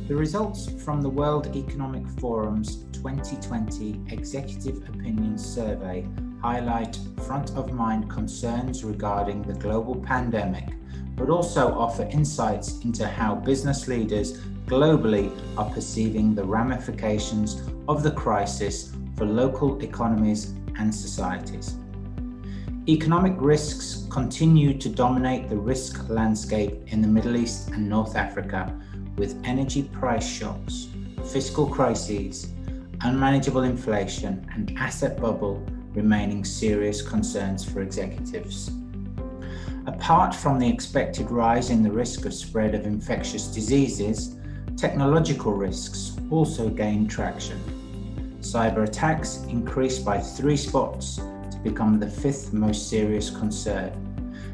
The results from the World Economic Forum's 2020 Executive Opinion Survey highlight front-of-mind concerns regarding the global pandemic, but also offer insights into how business leaders globally are perceiving the ramifications of the crisis for local economies and societies. Economic risks continue to dominate the risk landscape in the Middle East and North Africa, with energy price shocks, fiscal crises, unmanageable inflation, and asset bubble remaining serious concerns for executives. Apart from the expected rise in the risk of spread of infectious diseases, technological risks also gain traction. Cyber attacks increased by 3 spots to become the 5th most serious concern,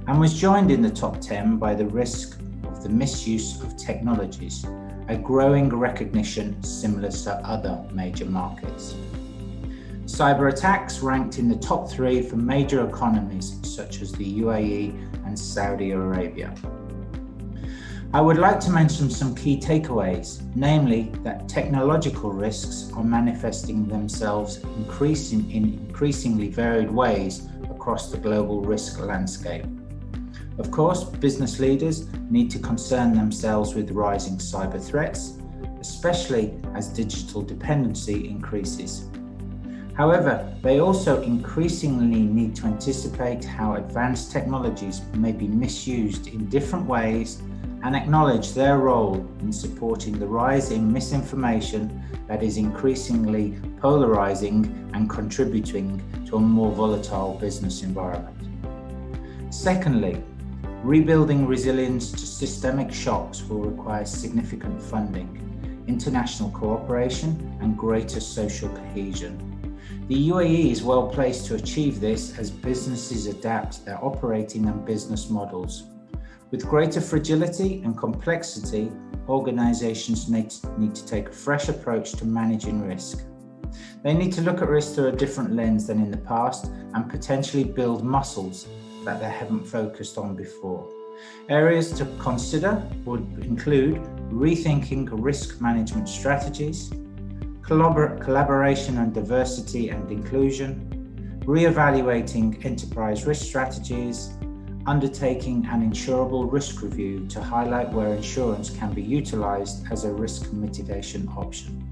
and was joined in the top 10 by the risk of the misuse of technologies, a growing recognition similar to other major markets. Cyber attacks ranked in the top 3 for major economies such as the UAE and Saudi Arabia. I would like to mention some key takeaways, namely that technological risks are manifesting themselves in increasingly varied ways across the global risk landscape. Of course, business leaders need to concern themselves with rising cyber threats, especially as digital dependency increases. However, they also increasingly need to anticipate how advanced technologies may be misused in different ways and acknowledge their role in supporting the rise in misinformation that is increasingly polarizing and contributing to a more volatile business environment. Secondly, rebuilding resilience to systemic shocks will require significant funding, international cooperation, and greater social cohesion. The UAE is well placed to achieve this as businesses adapt their operating and business models. With greater fragility and complexity, organizations need to take a fresh approach to managing risk. They need to look at risk through a different lens than in the past and potentially build muscles that they haven't focused on before. Areas to consider would include rethinking risk management strategies, collaboration and diversity and inclusion, re-evaluating enterprise risk strategies, undertaking an insurable risk review to highlight where insurance can be utilized as a risk mitigation option.